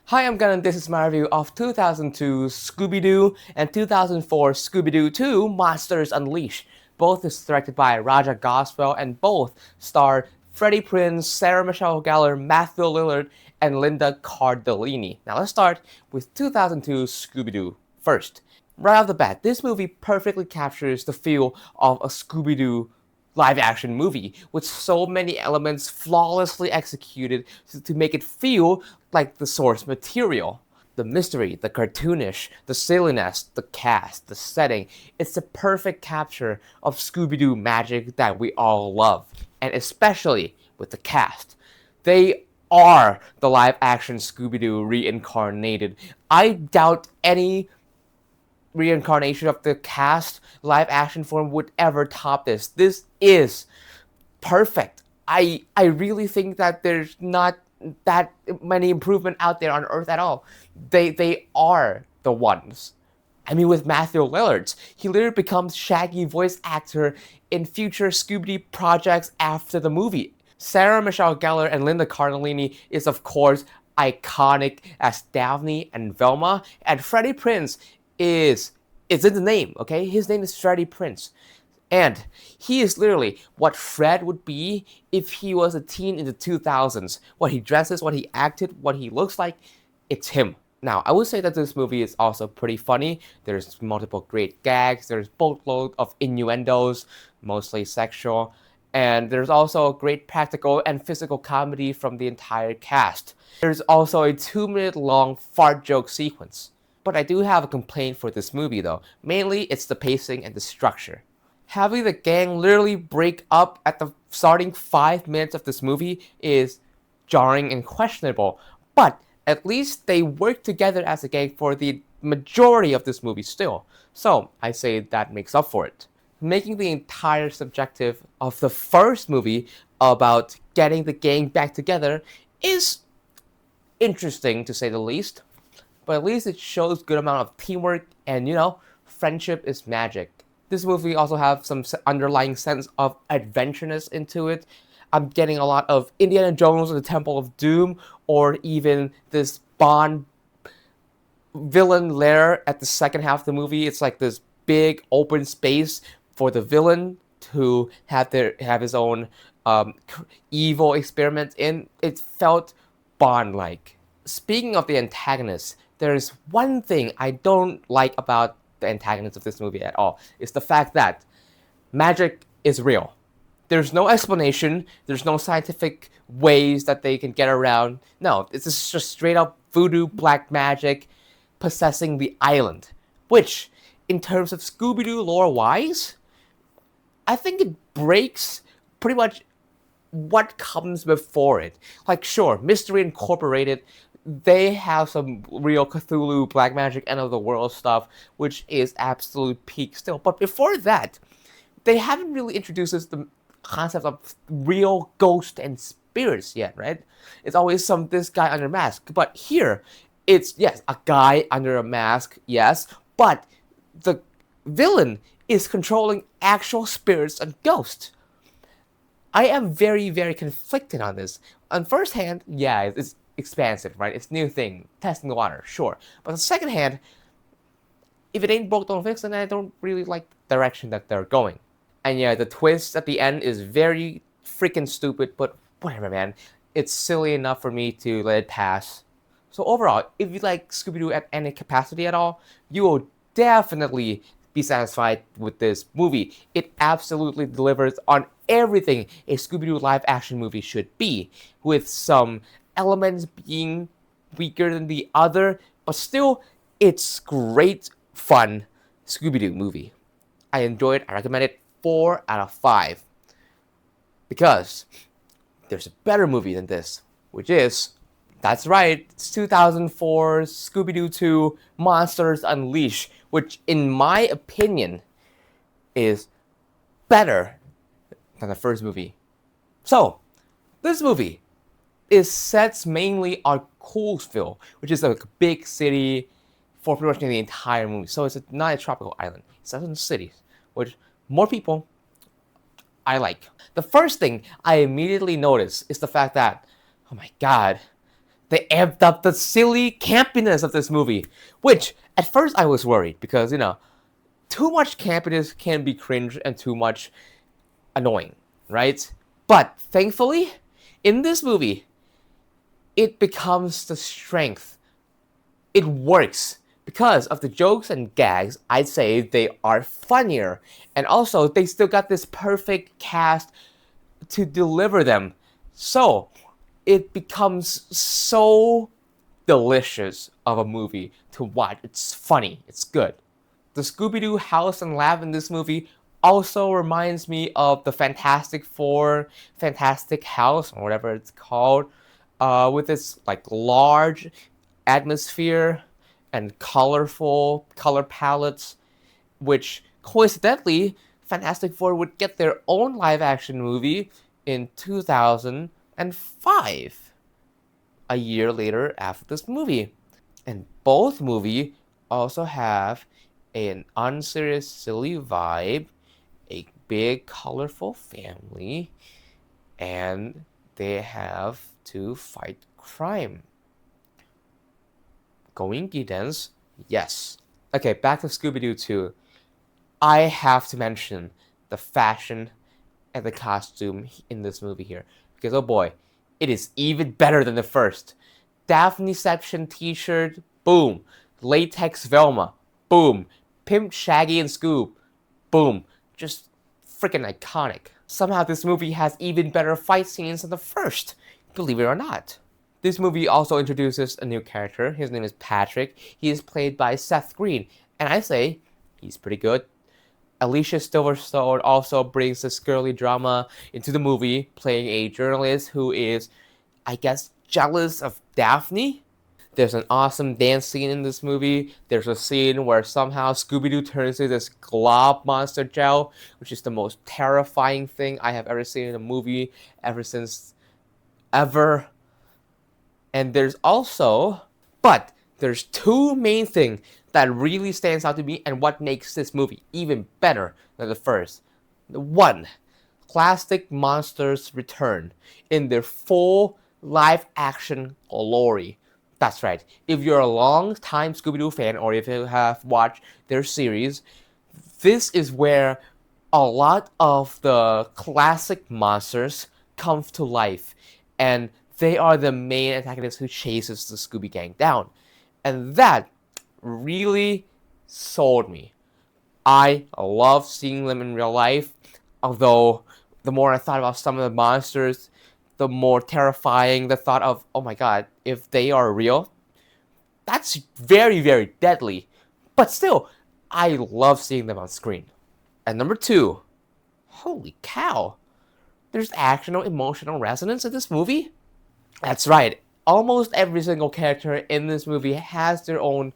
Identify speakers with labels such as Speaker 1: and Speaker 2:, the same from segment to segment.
Speaker 1: Hi, I'm Gunn and this is my review of 2002 Scooby Doo and 2004 Scooby Doo 2 Monsters Unleashed. Both is directed by Raja Goswell and both star Freddie Prinze, Sarah Michelle Gellar, Matthew Lillard, and Linda Cardellini. Now let's start with 2002 Scooby Doo first. Right off the bat, this movie perfectly captures the feel of a Scooby Doo live action movie with so many elements flawlessly executed to make it feel like the source material. The mystery, the cartoonish, the silliness, the cast, the setting, it's a perfect capture of Scooby-Doo magic that we all love. And especially with the cast. They are the live action Scooby-Doo reincarnated. I doubt any reincarnation of the cast live action form would ever top this. This is perfect. I really think that there's not that many improvement out there on Earth at all. They are the ones. I mean, with Matthew Lillard, he literally becomes Shaggy voice actor in future Scooby-Doo projects after the movie. Sarah Michelle Gellar and Linda Cardellini is of course iconic as Daphne and Velma, and Freddie Prinze is it's in the name, okay? His name is Freddie Prinze. And he is literally what Fred would be if he was a teen in the 2000s. What he dresses, what he acted, what he looks like, it's him. Now, I would say that this movie is also pretty funny. There's multiple great gags. There's boatload of innuendos, mostly sexual. And there's also great practical and physical comedy from the entire cast. There's also a 2-minute long fart joke sequence. But I do have a complaint for this movie though. Mainly, it's the pacing and the structure. Having the gang literally break up at the starting 5 minutes of this movie is jarring and questionable. But at least they work together as a gang for the majority of this movie still. So I say that makes up for it. Making the entire subjective of the first movie about getting the gang back together is interesting to say the least. But at least it shows good amount of teamwork and, friendship is magic. This movie also have some underlying sense of adventureness into it. I'm getting a lot of Indiana Jones and the Temple of Doom, or even this Bond villain lair at the second half of the movie. It's like this big open space for the villain to have his own evil experiment in. It felt Bond-like. Speaking of the antagonist, there's one thing I don't like about the antagonist of this movie at all. It's the fact that magic is real. There's no explanation. There's no scientific ways that they can get around. No, it's just straight up voodoo black magic possessing the island. Which, in terms of Scooby-Doo lore-wise, I think it breaks pretty much what comes before it. Like, sure, Mystery Incorporated, they have some real Cthulhu, black magic, end of the world stuff, which is absolute peak still. But before that, they haven't really introduced us the concept of real ghosts and spirits yet, right? It's always this guy under mask. But here, it's, yes, a guy under a mask, yes, but the villain is controlling actual spirits and ghosts. I am very, very conflicted on this. On first hand, yeah, it's expansive, right? It's new thing, testing the water, sure. But on second hand, if it ain't broke, don't fix it, and I don't really like the direction that they're going. And yeah, the twist at the end is very freaking stupid, but whatever, man. It's silly enough for me to let it pass. So overall, if you like Scooby-Doo at any capacity at all, you will definitely be satisfied with this movie. It absolutely delivers on everything a Scooby-Doo live action movie should be, with some elements being weaker than the other, but still, it's great fun Scooby-Doo movie. I enjoyed it. I recommend it 4 out of 5. Because there's a better movie than this, which is, that's right, it's 2004 Scooby-Doo 2 Monsters Unleashed, which in my opinion is better than the first movie. So, this movie is set mainly on Coolsville, which is a big city for pretty much the entire movie. So it's not a tropical island. It's set in cities, which more people I like. The first thing I immediately notice is the fact that, oh my god, They amped up the silly campiness of this movie, which at first I was worried because, too much campiness can be cringe and too much annoying, right? But thankfully, in this movie, it becomes the strength. It works. Because of the jokes and gags, I'd say they are funnier. And also, they still got this perfect cast to deliver them. So, it becomes so delicious of a movie to watch. It's funny. It's good. The Scooby Doo house and lab in this movie also reminds me of the Fantastic Four, Fantastic House, or whatever it's called, with its like large atmosphere and colorful color palettes, which coincidentally, Fantastic Four would get their own live-action movie in 2005, a year later after this movie. And both movies also have an unserious, silly vibe, a big, colorful family, and they have to fight crime. Coincidence? Yes. Okay, back to Scooby Doo 2. I have to mention the fashion and the costume in this movie here. Because, oh boy, it is even better than the first. Daphneception t-shirt, boom. Latex Velma, boom. Pimp Shaggy and Scoob, boom. Just freaking iconic. Somehow this movie has even better fight scenes than the first, believe it or not. This movie also introduces a new character. His name is Patrick. He is played by Seth Green, and I say he's pretty good. Alicia Silverstone also brings this girly drama into the movie, playing a journalist who is, I guess, jealous of Daphne. There's an awesome dance scene in this movie. There's a scene where somehow Scooby-Doo turns into this glob monster gel, which is the most terrifying thing I have ever seen in a movie ever. And there's two main things that really stands out to me and what makes this movie even better than the first. One, classic monsters return in their full live-action glory. That's right. If you're a long-time Scooby-Doo fan or if you have watched their series, this is where a lot of the classic monsters come to life. And they are the main antagonist who chases the Scooby Gang down. And that really sold me. I love seeing them in real life, although the more I thought about some of the monsters, the more terrifying the thought of, oh my god, if they are real, that's very, very deadly. But still, I love seeing them on screen. And number two, holy cow, there's actual emotional resonance in this movie? That's right. Almost every single character in this movie has their own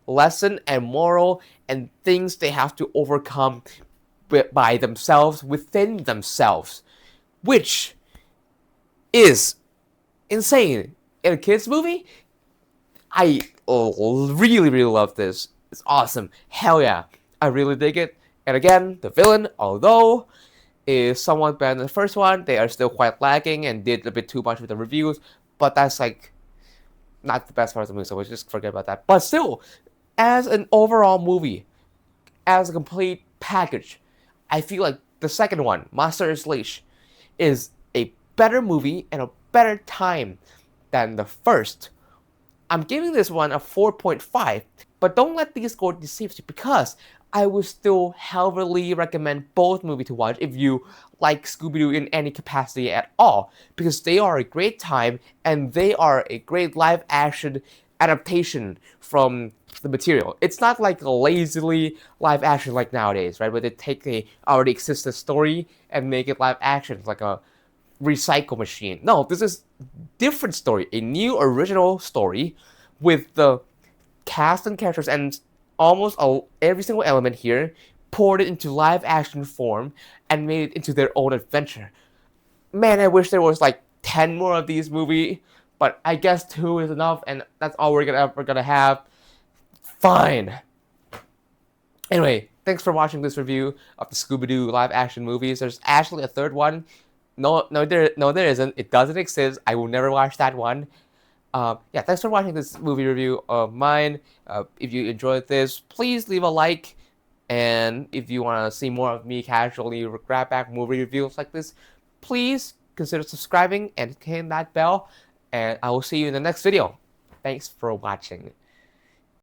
Speaker 1: lesson and moral and things they have to overcome by themselves, within themselves, which is insane. In a kids movie, I really, really love this. It's awesome. Hell yeah. I really dig it. And again, the villain, although is somewhat better than the first one, they are still quite lacking and did a bit too much with the reviews, but that's like not the best part of the movie, so we'll just forget about that. But still, as an overall movie, as a complete package, I feel like the second one, Monsters Leash, is a better movie and a better time than the first. I'm giving this one a 4.5, but don't let these scores deceive you because I would still heavily recommend both movies to watch if you like Scooby-Doo in any capacity at all, because they are a great time and they are a great live-action adaptation from the material. It's not like a lazily live-action like nowadays, right, where they take a already existing story and make it live-action like a recycle machine. No, this is different story, a new original story with the cast and characters and almost every single element here, poured it into live action form and made it into their own adventure. Man, I wish there was like 10 more of these movies, but I guess 2 is enough and that's all we're gonna have. Fine. Anyway, thanks for watching this review of the Scooby-Doo live action movies. There's actually a third one. No, there isn't. It doesn't exist. I will never watch that one. Yeah, thanks for watching this movie review of mine. If you enjoyed this, please leave a like. And if you want to see more of me casually grab back movie reviews like this, please consider subscribing and hitting that bell. And I will see you in the next video. Thanks for watching.